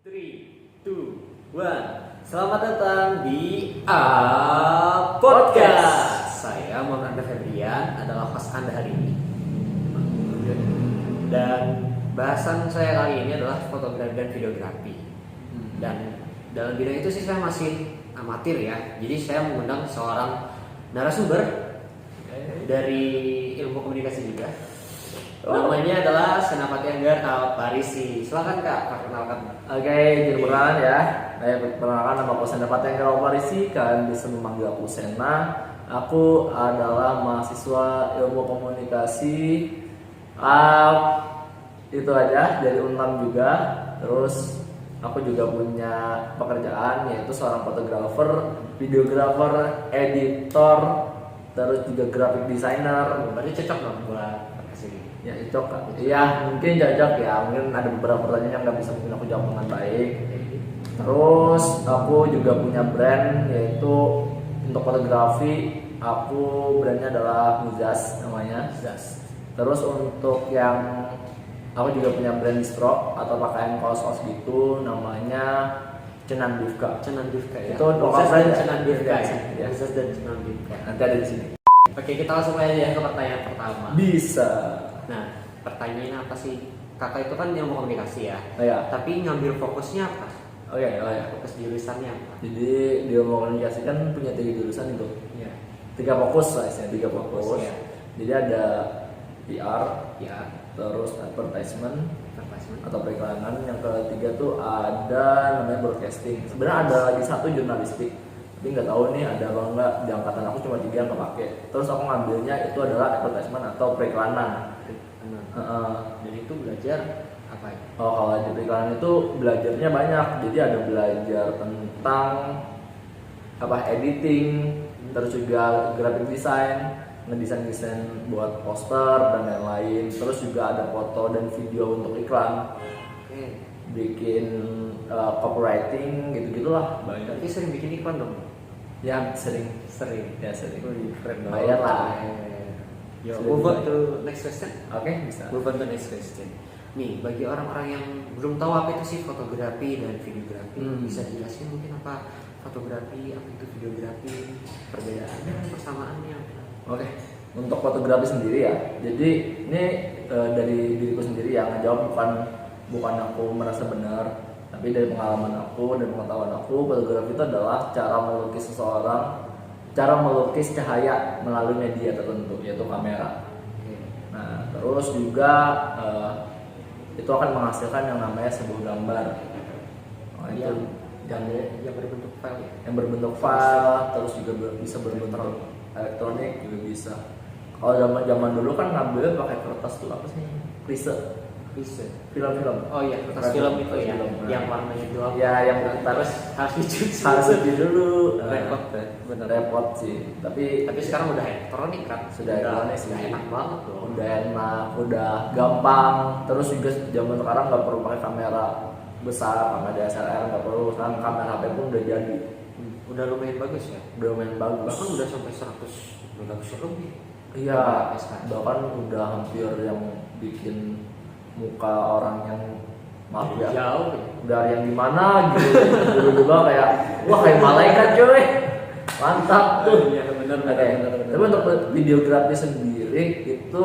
3, 2, 1. Selamat datang di Podcast. Saya Muhammad Febrian adalah host Anda hari ini. Dan bahasan saya kali ini adalah fotografi dan videografi. Dan dalam bidang itu sih saya masih amatir ya. Jadi saya mengundang seorang narasumber dari ilmu komunikasi juga. Namanya adalah Senapati Anggar Alparisi. Silakan Kak, perkenalkan. Oke, Jirburan ya. Perkenalkan, nama aku Senapati Anggar Alparisi. Kalian bisa memanggil aku Sena. Aku adalah mahasiswa ilmu komunikasi. Itu aja, dari Unlam juga. Terus aku juga punya pekerjaan, yaitu seorang fotografer, videografer, editor, terus juga graphic designer. Berarti cocok dong buat podcast ini. Ya cocok, iya mungkin cocok ya. Mungkin ada beberapa pertanyaan yang nggak bisa mungkin aku jawab dengan baik. Terus aku juga punya brand, yaitu untuk fotografi. Aku brandnya adalah Muzas namanya. Zas. Terus untuk yang aku juga punya brand distro atau pakaian kaos-kaos gitu, namanya Cenan Bifka. Cenan Bifka ya. Itu Zas lokal dan ya? Cenan Bifka ya. Ya. Zas dan Cenan Bifka. Nanti ada di sini. Oke, kita langsung aja ya ke pertanyaan pertama. Bisa. Nah, pertanyaannya apa sih? Kakak itu kan ilmu komunikasi ya. Oh ya. Tapi ngambil fokusnya apa? Oh ya. Fokus jurusannya apa? Jadi di ilmu komunikasi kan punya 3 jurusan itu. Iya. 3 fokus lah ya, 3 fokus. Ya. Jadi ada PR, Ya, terus advertisement advertisement. atau periklanan. Yang ketiga tuh ada namanya broadcasting. Sebenarnya ada lagi satu jurnalistik, tapi nggak tahu nih ada apa enggak. Di angkatan aku cuma 3 yang kepake. Terus aku ngambilnya itu adalah advertisement atau periklanan. Dan itu belajar apa ya? Oh, kalau di periklanan itu belajarnya banyak. Jadi ada belajar tentang editing, terus juga graphic design, ngedesain buat poster dan lain-lain. Terus juga ada foto dan video untuk iklan, Oke. bikin copywriting gitu-gitulah banyak. Berarti sering bikin iklan dong? Ya sering Ya sering. keren dong. Bayar lah. Yo, Sudah move on dibayar. to next question. Oke, bisa. Move on to next question. Nih, bagi orang-orang yang belum tahu apa itu sih fotografi dan videografi, bisa dijelasin mungkin apa fotografi, apa itu videografi, perbedaannya, persamaannya? Oke, untuk fotografi sendiri ya. Jadi ini dari diriku sendiri yang ngejawab, bukan aku merasa benar, tapi dari pengalaman aku dan pengetahuan aku, fotografi itu adalah cara melukis seseorang, cara melukis cahaya melalui media tertentu, yaitu kamera. Oke. Nah, terus juga itu akan menghasilkan yang namanya sebuah gambar. Nah, itu yang berbentuk file ya? yang berbentuk file, terus juga bisa berbentuk elektronik juga bisa. Kalau zaman dulu kan ngambil pakai kertas tuh apa sih? Prise. Film. Oh iya, kertas film itu ya, Film. yang warnanya doang. Ya, yang terus harus dicuci. harus cuci dulu. Repot deh, bener. Repot sih. Tapi sekarang udah elektronik kan? Sudah elektronik sih. Udah enak banget loh. udah enak, udah gampang. Terus juga zaman sekarang nggak perlu pakai kamera besar, kamera DSLR nggak perlu. Sekarang kamera HP pun udah jadi. Udah lumayan bagus ya. Udah main bagus. Bahkan udah sampai 100 megapixel lebih. Iya, sekarang. bahkan udah hampir yang bikin muka orang yang maaf ya, Jauh ya. udah yang gimana gitu. Dulu juga kayak wah kayak malaikat cuy, mantap tuh. Iya benar. Oke. Tapi untuk videografi sendiri itu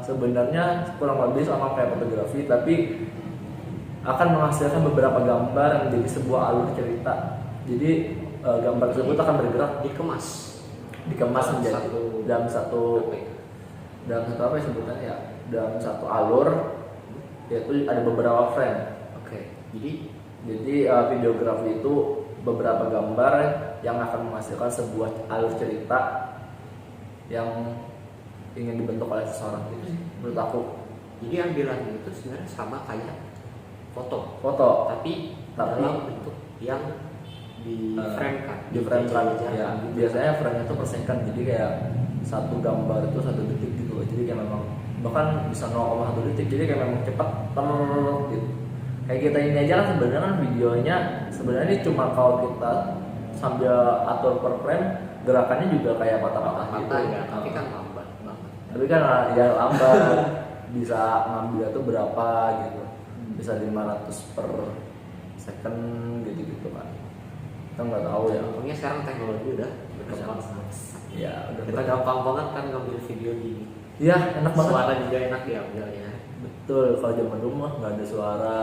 sebenarnya kurang lebih sama kayak fotografi, tapi akan menghasilkan beberapa gambar yang menjadi sebuah alur cerita. Jadi gambar tersebut akan bergerak, dikemas menjadi dalam satu apa ya sebutannya ya, dalam satu alur, yaitu ada beberapa frame. Oke. Jadi videografi itu beberapa gambar yang akan menghasilkan sebuah alur cerita yang ingin dibentuk oleh seseorang gitu sih, menurut aku. Jadi ambilannya itu sebenarnya sama kayak foto, tapi dalam bentuk yang di frame kan. Di frame kan Jajar-jajar ya. gitu. Biasanya frame itu persenkan, jadi kayak satu gambar itu 1 detik gitu loh. Jadi kayak memang bahkan bisa 0,1 detik, jadi kayak memang cepat gitu. Kayak kita ini aja kan sebenarnya kan videonya sebenarnya ini cuma kalau kita sambil atur per frame, gerakannya juga kayak patah-patah gitu ya, tapi kan lambat banget. Tapi kan ya lambat bisa ngambil itu berapa gitu. bisa 500 per second gitu kan. Kita nggak tahu ya. Untungnya sekarang teknologi udah berkembang sangat. Ya udah. Kita gampang banget kan ngambil video gini. Iya enak banget. Suara juga enak diambilnya. Betul, kalau zaman dulu mah nggak ada suara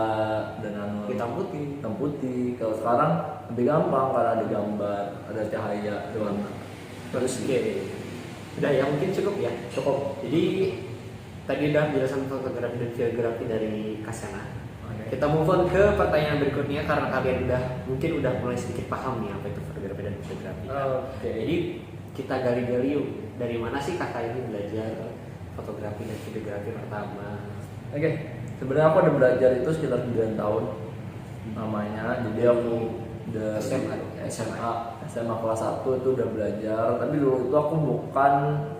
dan Hitam putih. Kalau sekarang lebih gampang karena ada gambar, ada cahaya, ada warna. Terus oke. Udah ya mungkin cukup ya. Cukup. Jadi tadi udah penjelasan fotografi dan videografi dari Kasana. Kita move on ke pertanyaan berikutnya karena kalian mungkin udah mulai sedikit paham nih apa itu fotografi dan videografi. Oke. Jadi kita gali-gali yuk, dari mana sih kakak ini belajar fotografi dan videografi pertama? Oke. Sebenarnya aku udah belajar itu sekitar 9 tahun namanya. Jadi aku udah SMA kelas 1 itu udah belajar. Tapi dulu itu aku bukan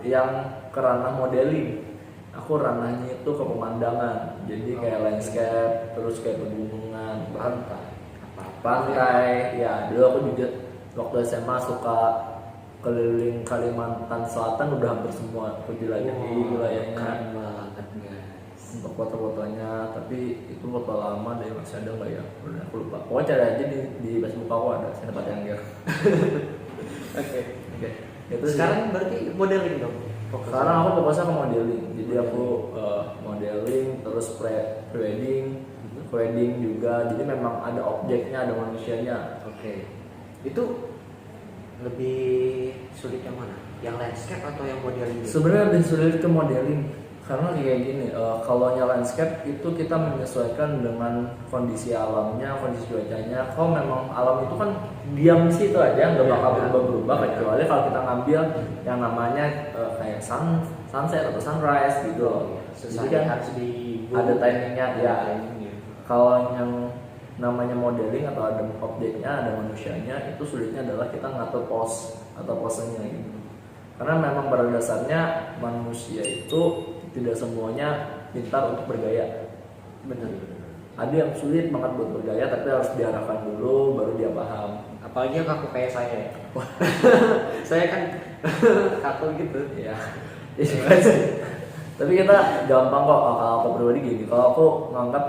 yang ke ranah modeling. Aku ranahnya itu ke pemandangan, jadi kayak landscape, terus kayak pegunungan, pantai. Ya dulu aku juga waktu SMA suka keliling Kalimantan Selatan, udah hampir semua aku jelajahi wilayahnya. Keren banget guys. Untuk foto-fotonya, tapi itu foto lama deh, masih ada nggak ya? Udah aku lupa. Pokoknya cari aja di Facebook aku ada, saya dapat yang dia. Oke. Itu sekarang berarti modeling dong. Sekarang aku fokusnya ke modeling, jadi aku modeling terus pre-wedding juga, jadi memang ada objeknya, ada manusianya. Oke. Itu lebih sulit yang mana? Yang landscape atau yang modeling? Sebenarnya lebih sulit ke modeling, karena kayak gini, kalau landscape itu kita menyesuaikan dengan kondisi alamnya, kondisi cuacanya. Kalau memang alam itu kan diam di situ aja, nggak bakal berubah-berubah, kecuali kalau kita ngambil yang namanya kayak sunset atau sunrise gitu. Jadi kan harus ada timingnya ya. Kalau yang namanya modeling atau ada objeknya, ada manusianya, itu sulitnya adalah kita ngatur pose atau posenya gitu. Karena memang pada dasarnya manusia itu tidak semuanya pintar untuk bergaya. Benar. Ada yang sulit banget buat bergaya, tapi harus diarahkan dulu baru dia paham. Apalagi yang kaku kayak saya. Saya kan kaku gitu. Ya. Tapi kita gampang kok kalau aku pribadi gini. Kalau aku nganggap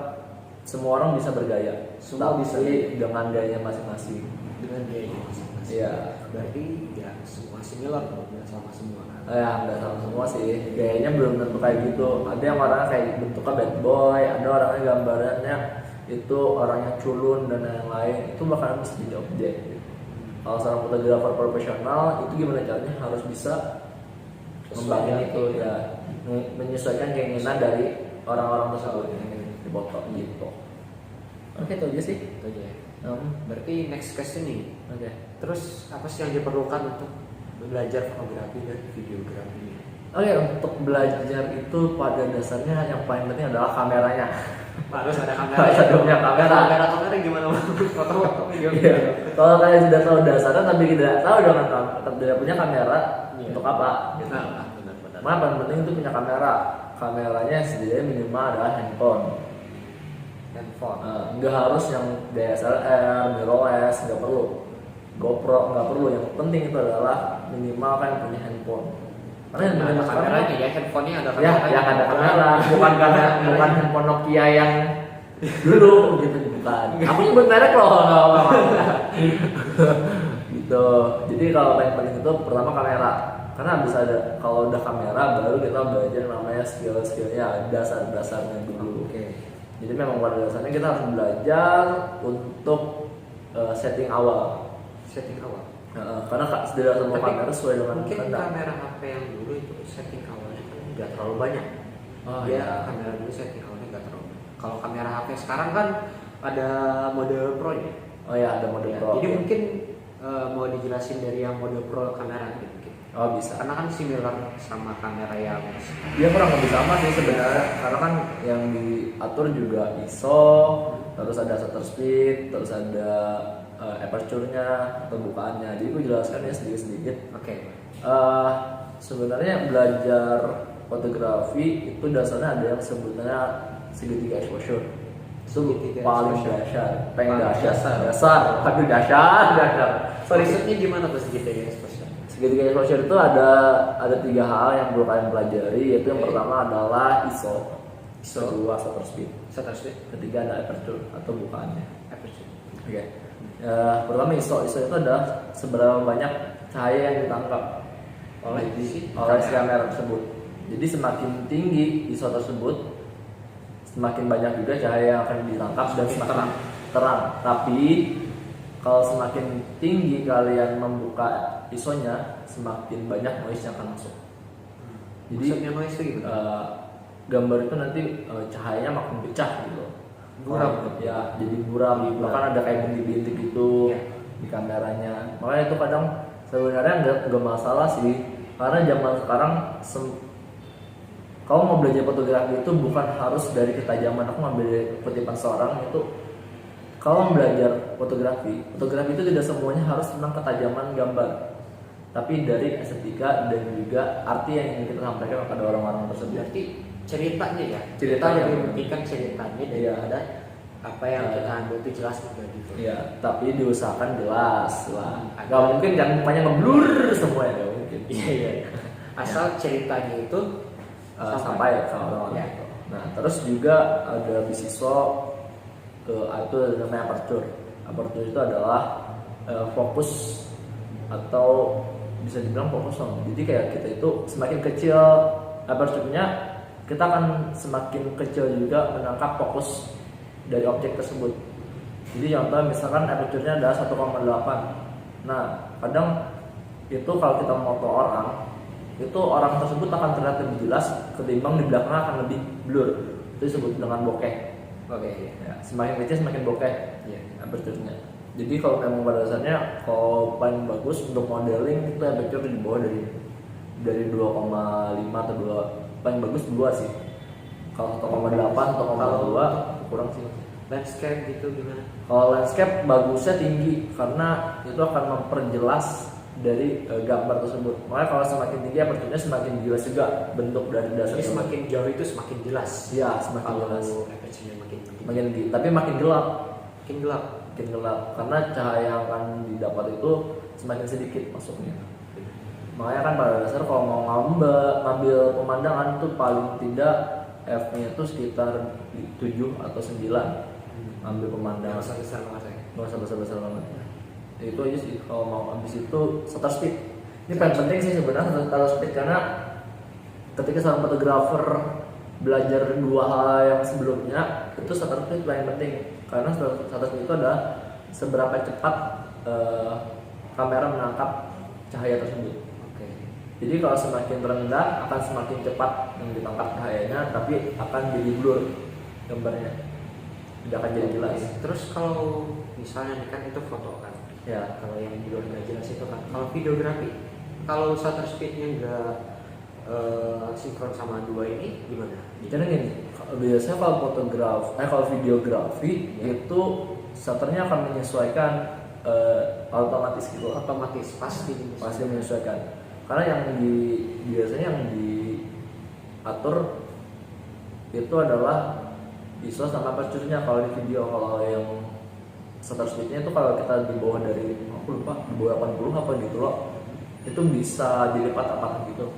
semua orang bisa bergaya. Semua tapi bisa dengan gayanya masing-masing. Dengan gayanya masing-masing. Iya. Berarti ya semua similar dong, nggak sama semua. Ya nggak sama semua sih. Gayanya belum tentu kayak gitu. Ada yang orangnya kayak bentuknya bad boy, ada orangnya gambarannya itu orangnya culun dan lain-lain. Itu bakalan bisa jadi objek. Kalau seorang fotografer profesional itu gimana caranya harus bisa membangun itu ya, menyesuaikan keinginan dari orang-orang tersebut yang ingin dipoto gitu. Oke, itu aja sih. Itu aja ya. Berarti next question nih. Oke. Terus apa sih yang diperlukan untuk belajar fotografi dan videografi? Oke, untuk belajar itu pada dasarnya yang paling penting adalah kameranya. Harus ada kamera. Harus ada punya kamera. Kamera gimana? Foto-foto video. Kalau kalian sudah tahu dasarnya tapi tidak tahu dengan tidak punya kamera, untuk apa? Benar. Nah, paling penting itu punya kamera. Kameranya setidaknya minimal adalah handphone. Nggak harus yang DSLR, mirrorless, nggak perlu. GoPro nggak perlu. Yang penting itu adalah minimal kan punya handphone. Karena ada kameranya ya, handphonenya ada kamera. Ya, yang ada kamera, bukan handphone Nokia yang dulu gitu, bukan. Aku nyebut merek loh. Gitu. Jadi kalau yang penting itu pertama kamera. Karena bisa ada, kalau udah kamera baru kita belajar namanya skill-skillnya, dasar-dasarnya dulu. Jadi memang pada dasarnya kita harus belajar untuk setting awal. Karena tidak semua kamera sesuai dengan mungkin kehendak. Kamera HP yang dulu itu setting awalnya kan nggak terlalu banyak. Kamera dulu setting awalnya nggak terlalu banyak. Kalau kamera HP sekarang kan ada mode Pro ya. Oh ya, ada mode Pro. Jadi mungkin mau dijelasin dari yang mode Pro kamera gitu. Oh bisa. Karena kan similar sama kamera yang dia kurang lebih sama sih sebenarnya. Karena kan yang diatur juga ISO, terus ada shutter speed, terus ada aperture-nya atau bukaannya. Jadi gue jelaskan ya sedikit-sedikit. Sebenarnya belajar fotografi itu dasarnya ada yang sebutnya segitiga exposure. Itu paling dasar, dasar. Risetnya gimana tuh segitiga exposure? Segitiga exposure itu ada 3 hal yang perlu kalian pelajari, yaitu yang pertama adalah ISO. kedua shutter speed, ketiga ada aperture atau bukaannya. Oke. Pertama ISO itu adalah seberapa banyak cahaya yang ditangkap oleh si kamera tersebut. Jadi semakin tinggi ISO tersebut, semakin banyak juga cahaya yang akan ditangkap dan semakin terang. Tapi kalau semakin tinggi kalian membuka ISO-nya, semakin banyak noise yang akan masuk. Jadi maksudnya noise itu gitu? Gambar itu nanti cahayanya makin pecah gitu. Buram. Ya, jadi buram. Bahkan ada kayak bintik-bintik gitu di kameranya. Makanya itu kadang sebenarnya nggak masalah sih, karena zaman sekarang kalau mau belajar fotografi itu bukan harus dari ketajaman. Aku ngambil dari kutipan seorang itu, kalau belajar fotografi itu tidak semuanya harus tentang ketajaman gambar, tapi dari estetika dan juga arti yang ingin kita sampaikan kepada orang-orang tersebut. Berarti ceritanya Cerita lebih yang mementingkan ceritanya daripada apa yang kita ambil itu jelas juga gitu. Iya, tapi diusahakan jelas lah. Gak mungkin kan mukanya ngeblur semuanya, gak mungkin. Iya. Asal ceritanya itu sampai ke orang-orang itu. Nah, terus juga ada siswa itu namanya aperture. Aperture itu adalah fokus atau bisa dibilang fokus. Jadi kayak kita itu semakin kecil aperture-nya, kita akan semakin kecil juga menangkap fokus dari objek tersebut. Jadi contoh misalkan aperture-nya adalah 1,8. Nah, kadang itu kalau kita foto orang, itu orang tersebut akan terlihat lebih jelas ketimbang di belakang akan lebih blur. Itu disebut dengan bokeh. Oke. Ya, semakin kecil semakin bokeh aperture-nya. Jadi kalau memang pada dasarnya kalau paling bagus untuk modeling itu aperture di bawah dari 2,5 atau 2, paling bagus 2 sih. Kalau 1,8 atau 1,2 kurang sih. Landscape gitu gimana? Kalau landscape bagusnya tinggi karena itu akan memperjelas dari gambar tersebut. Makanya kalau semakin tinggi aperture-nya semakin jelas juga bentuk dari dasar. Jadi semakin jauh itu semakin jelas. Iya, semakin jelas. Aperture-nya makin tinggi. Makin tinggi, tapi makin gelap. Makin gelap Karena cahaya yang akan didapat itu semakin sedikit masuknya. Makanya kan pada dasar kalau mau ngambil pemandangan itu paling tidak F-nya itu sekitar 7 atau 9. Ambil pemandangan besar banget ya. nggak usah besar banget. Itu aja sih. Kalau mau habis itu shutter speed. Ini paling penting sih sebenarnya shutter speed, karena ketika seorang fotografer belajar dua hal yang sebelumnya, itu shutter speed paling penting. Karena shutter speed itu adalah seberapa cepat kamera menangkap cahaya tersebut. Oke. Jadi kalau semakin rendah akan semakin cepat yang ditangkap cahayanya, tapi akan jadi blur gambarnya, tidak akan jadi jelas. Terus kalau misalnya nih kan itu foto kan, Ya, kalau yang di luar nggak jelas itu kan. Kalau videografi, kalau shutter speednya nggak sinkron sama 2 ini gimana? jadi gini, biasanya kalau videografi itu shutternya akan menyesuaikan otomatis gitu. Otomatis pasti Menyesuaikan. Karena biasanya yang diatur itu adalah ISO sama aperture-nya. Kalau di video, kalau yang shutter speed-nya itu kalau kita di bawah dari, aku lupa, di bawah 80 apa gitu loh, itu bisa dilipat-lipat gitu.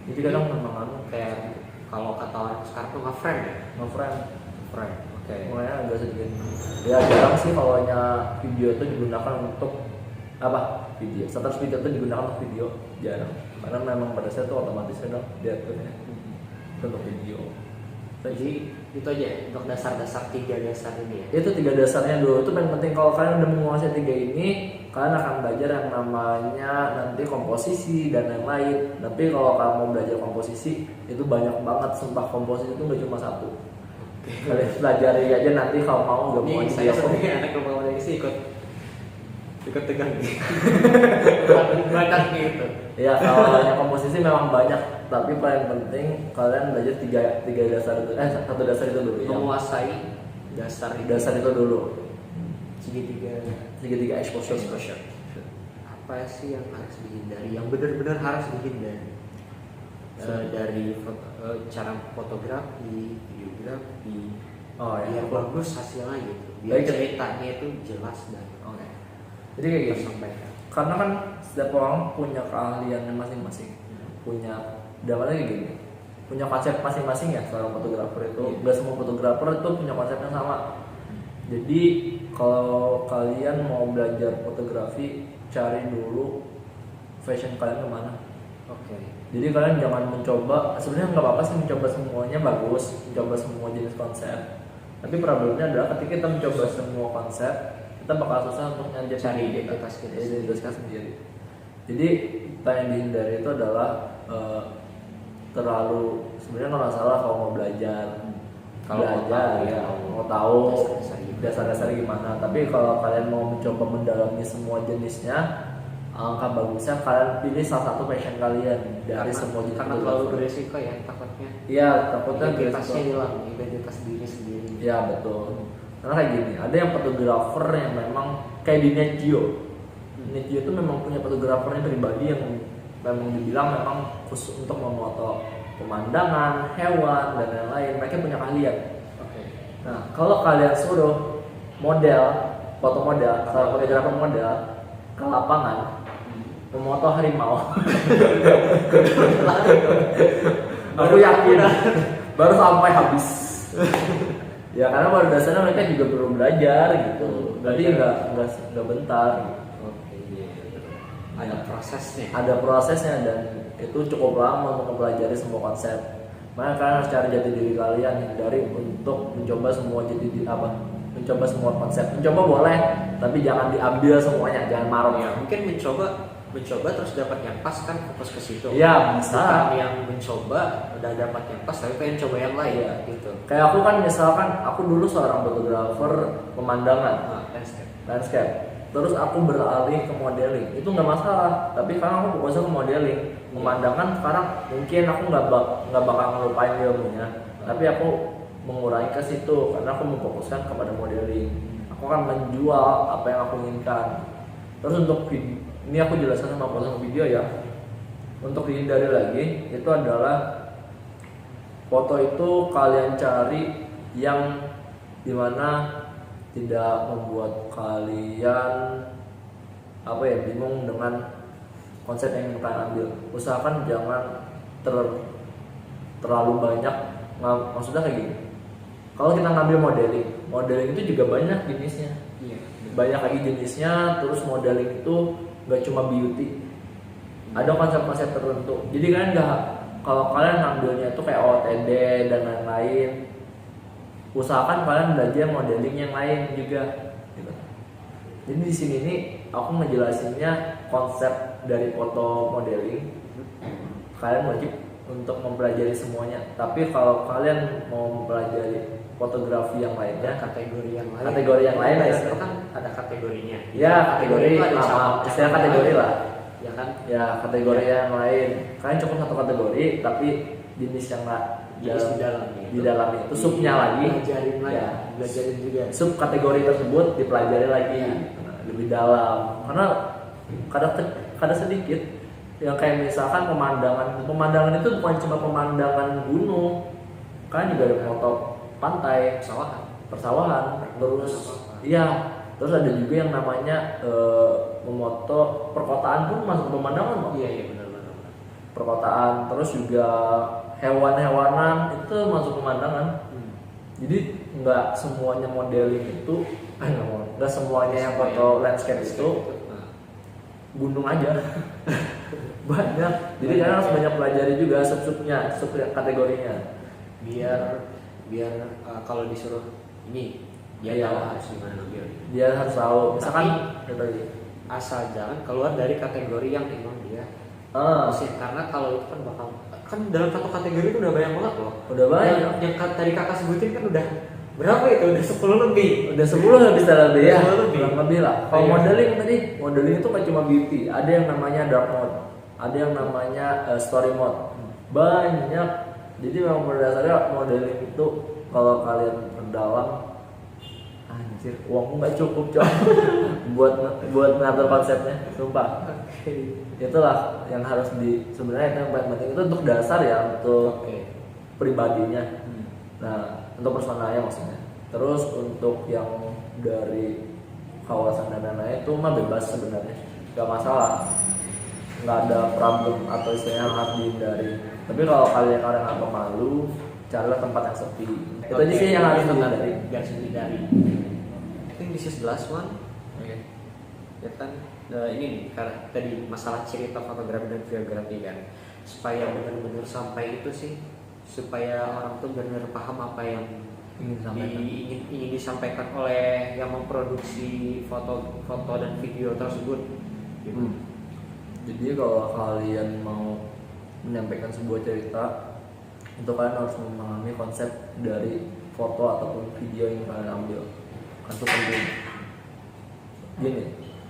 Jadi kadang memang kayak kalau kata orang sekarang tuh nge-frame ya? nge-frame. Oke. Mulanya agak sedikit. Ya jarang sih kalau video itu digunakan untuk video. Shutter speed itu digunakan untuk video, jarang. Karena memang pada saat itu otomatis dong diaturnya untuk video. Jadi itu aja untuk dasar-dasar 3 dasar ini ya. Itu 3 dasarnya dulu. Itu paling penting. Kalau kalian udah menguasai 3 ini, kalian akan belajar yang namanya nanti komposisi dan lain-lain. Tapi kalau kamu mau belajar komposisi, itu banyak banget. Sumpah, komposisi itu nggak cuma 1. Kalian pelajari aja nanti kalau mau, nggak mau Ini saya sebenarnya anak komposisi ikut tegang gitu. Banyak gitu. Ya, kalau hanya komposisi memang banyak, tapi paling penting kalian belajar 3 dasar itu, 1 dasar itu dulu. Menguasai dasar itu dulu. Segitiga exposure. Apa sih yang harus dihindari? Yang benar-benar harus dihindari dari cara fotografi, videografi. Biar bagus hasilnya gitu. Biar ceritanya itu jelas dan Jadi kayak gini. tersampaikan. Karena kan setiap orang punya keahliannya masing-masing. Punya dalamnya kayak gini. punya konsep masing-masing ya seorang fotografer itu. Gak semua fotografer itu punya konsep yang sama. Jadi kalau kalian mau belajar fotografi, cari dulu fashion kalian kemana. Jadi kalian jangan mencoba, sebenarnya nggak apa-apa sih mencoba semuanya bagus, mencoba semua jenis konsep. Tapi problemnya adalah ketika kita mencoba semua konsep, kita bakal susah untuk Cari identitas kita sendiri. Jadi kita yang dihindari itu adalah terlalu, sebenarnya nggak masalah kalau mau belajar ya, mau tahu dasar-dasar gimana. Tapi kalau kalian mau mencoba mendalami semua jenisnya, angka bagusnya kalian pilih salah satu passion kalian dari semua jenis. Karena terlalu beresiko ya takutnya. Iya, takutnya identitasnya hilang, identitas diri sendiri. Iya betul. Karena kayak gini, ada yang fotografer yang memang kayak di Net Geo. Net Geo itu memang punya fotografernya pribadi yang memang dibilang memang khusus untuk memoto pemandangan, hewan dan lain-lain. Mereka punya keahlian. Nah, kalau kalian suruh foto model, kalau fotografer model ke lapangan memoto harimau, aku yakin baru sampai habis. Ya karena pada dasarnya mereka juga belum belajar gitu, jadi nggak bentar. Ada prosesnya dan itu cukup lama untuk mempelajari semua konsep. Makanya kalian harus cari jati diri kalian, hindari untuk mencoba semua mencoba semua konsep. Mencoba boleh, tapi jangan diambil semuanya, jangan marah. Ya, mungkin mencoba terus dapat yang pas kan, fokus ke situ. Iya, bisa. Bukan yang mencoba udah dapat yang pas tapi pengen coba yang lain ya, gitu. Kayak aku kan misalkan aku dulu seorang fotografer pemandangan, landscape. Terus aku beralih ke modeling, itu nggak masalah. Tapi sekarang aku fokusnya ke modeling, pemandangan. Sekarang mungkin aku nggak bakal ngelupain ilmunya, tapi aku mengurangi ke situ karena aku memfokuskan kepada modeling. Aku akan menjual apa yang aku inginkan. Terus untuk ini aku jelaskan sama potong video ya. Untuk dihindari lagi itu adalah foto itu kalian cari yang dimana tidak membuat kalian bingung dengan konsep yang ingin kalian ambil. Usahakan jangan terlalu banyak. Maksudnya kayak gini, kalau kita ngambil modeling itu juga banyak jenisnya. Banyak lagi jenisnya. Terus modeling itu gak cuma beauty, ada konsep-konsep tertentu. Jadi kalian kalau kalian ngambilnya itu kayak OOTD dan lain-lain, usahakan kalian belajar modeling yang lain juga gitu. Jadi di sini nih aku ngejelasinnya konsep dari foto modeling. Kalian wajib untuk mempelajari semuanya. Tapi kalau kalian mau mempelajari fotografi yang lainnya, kategori yang lain itu kan ada kategorinya. Ya, kategori istilah kategori lah. Ya kan? Ya, kategori yang lain. Kalian cukup satu kategori tapi jenis yang di dalamnya itu subnya lagi. Belajarin juga. Sub kategori tersebut dipelajari lagi lebih dalam. Karena kadang sedikit yang kayak misalkan pemandangan itu bukan cuma pemandangan gunung. Kalian juga ada foto pantai, persawahan, terus ada juga yang namanya memoto perkotaan pun masuk pemandangan. Iya benar. Perkotaan, terus juga hewan-hewanan itu masuk pemandangan. Jadi nggak semuanya modeling itu, nggak semuanya yang foto landscape itu gunung aja. Banyak. Jadi kalian harus banyak pelajari juga sub kategorinya. Biar kalau disuruh ini dia tahu harus gimana ngambil. Dia harus tahu. Misalkan asal jangan keluar dari kategori yang emang dia karena kalau itu kan dalam satu kategori itu udah banyak banget loh. Udah banyak. Yang tadi kakak sebutin kan udah berapa itu? Udah 10 lebih. Udah 10 bisa lebih ya. Kurang lebih lah. Kalau modeling itu kan cuma beauty. Ada yang namanya dark mode, ada yang namanya story mode. Banyak. Jadi memang berdasarnya modeling itu kalau kalian perdalam, anjir uangmu nggak cukup coy buat ngatur konsepnya, sumpah. Itulah yang harus sebenarnya itu yang paling penting, itu untuk dasar ya, untuk pribadinya. Nah untuk personalnya maksudnya. Terus untuk yang dari kawasan dan lain-lain itu mah bebas sebenarnya, nggak masalah, nggak ada problem atau istilahnya yang harus dihindari. Tapi kalau kalian orang apa malu, carilah tempat yang sepi. Itu aja sih yang harus dihindari. Garis dihindari. I think this is the last one. Oke. Ya kan, ini nih karena tadi masalah cerita fotografi dan videografi kan, supaya benar-benar sampai itu sih, supaya orang tuh benar-benar paham apa yang ingin disampaikan oleh yang memproduksi foto dan video tersebut. Gitu. Jadi kalau kalian mau menyampaikan sebuah cerita, itu kalian harus memahami konsep dari foto ataupun video yang kalian ambil. Kan itu penting. Gini,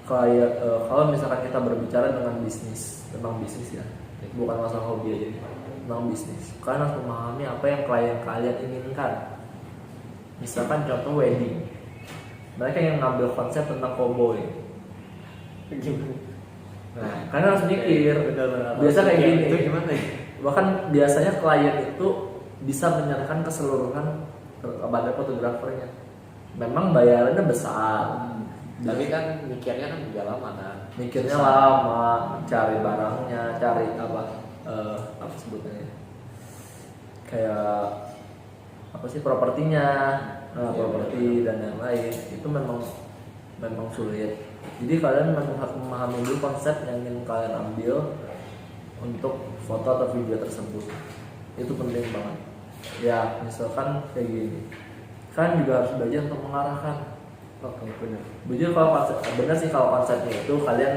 kayak kalau misalkan kita berbicara tentang bisnis ya, bukan masalah hobi aja, tentang bisnis. Kalian harus memahami apa yang klien kalian inginkan. Misalkan contoh wedding, mereka yang ngambil konsep tentang cowboy. Nah, kalian harus mikir. Biasa kayak gini. Itu gimana ya? Bahkan biasanya klien itu bisa menyerahkan keseluruhan kepada fotografernya. Memang bayarannya besar, tapi kan mikirnya kan juga lama kan. mikirnya lama, cari barangnya, cari apa sebutnya, kayak apa sih, propertinya, properti dan yang lain itu memang sulit. Jadi kalian memang harus memahami dulu konsep yang ingin kalian ambil untuk foto atau video tersebut. Itu penting banget. Ya misalkan kayak gini, kalian juga harus belajar untuk mengarahkan. Oke, benar. Bener kalau benar sih kalau konsepnya itu kalian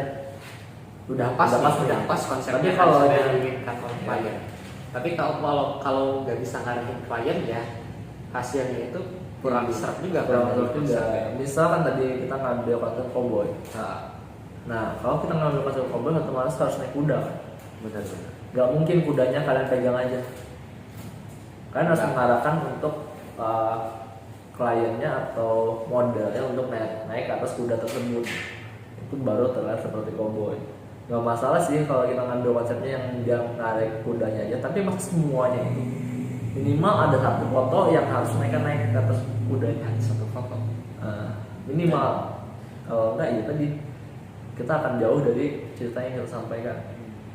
udah pas konsepnya. Tapi kalau yang diinginkan oleh klien. Tapi kalau nggak bisa ngarahin klien ya, hasilnya itu kurang serap juga. Misalkan tadi kita ngambil konsep cowboy. Nah kalau kita ngambil konsep cowboy, otomatis harus naik kuda kan. Benar. Gak mungkin kudanya kalian pegang aja. Kalian harus mengarahkan untuk kliennya atau modelnya untuk naik ke atas kuda tersebut. Itu baru terlihat seperti cowboy. Gak masalah sih kalau kita ngambil konsepnya yang dia narik kudanya aja, tapi maksud semuanya itu minimal ada satu foto yang harus naik ke atas kudanya. Satu foto. Minimal. Kalau enggak ya tadi kita akan jauh dari cerita yang kita sampaikan.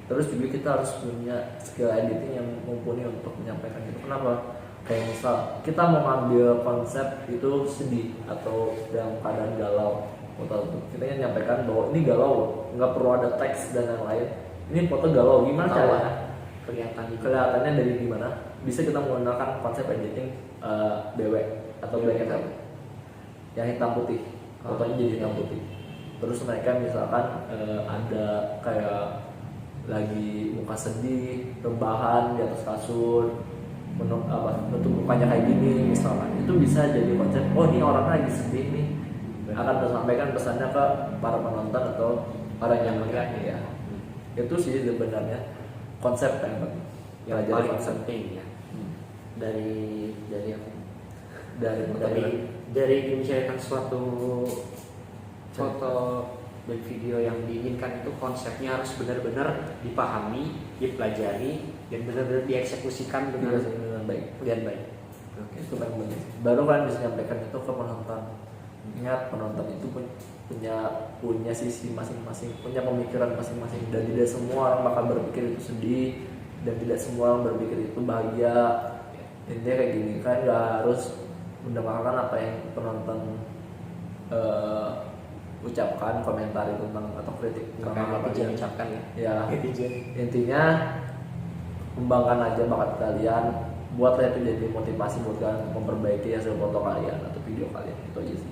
Terus juga kita harus punya skill editing yang mumpuni untuk menyampaikan itu. Kenapa? Kayak misal kita mau ngambil konsep itu sedih atau dalam keadaan galau, kita yang menyampaikan bahwa ini galau, nggak perlu ada teks dan yang lain. Ini foto galau, gimana caranya? Kelihatannya dari gimana? Bisa kita menggunakan konsep editing BW atau black and white, yang hitam putih, fotonya jadi hitam putih. Terus mereka misalkan ada kayak lagi muka sedih, rebahan di atas kasur, bentuk mukanya kayak gini misalkan, itu bisa jadi konsep. Oh ini orang lagi sedih nih, akan tersampaikan pesannya ke para penonton atau para yang melihatnya ya. Itu sih sebenarnya konsep yang paling penting ya. Dari menciptakan suatu foto dan video yang diinginkan itu, konsepnya harus benar-benar dipahami, dipelajari, dan benar-benar dieksekusikan dengan baik. Oke, itu kan penting. Baru kan bisa menyampaikan itu ke penonton. Ingat, penonton itu punya sisi masing-masing, punya pemikiran masing-masing, dan tidak semua orang bakal berpikir itu sedih, dan tidak semua orang berpikir itu bahagia. Intinya kayak gini, kan nggak harus mendengarkan apa yang penonton ucapkan, komentari tentang atau kritik tentang apa yang ucapkan ya. Intinya kembangkan aja bakat kalian, buatlah itu jadi motivasi buat kalian memperbaiki hasil foto kalian atau video kalian. Itu aja sih.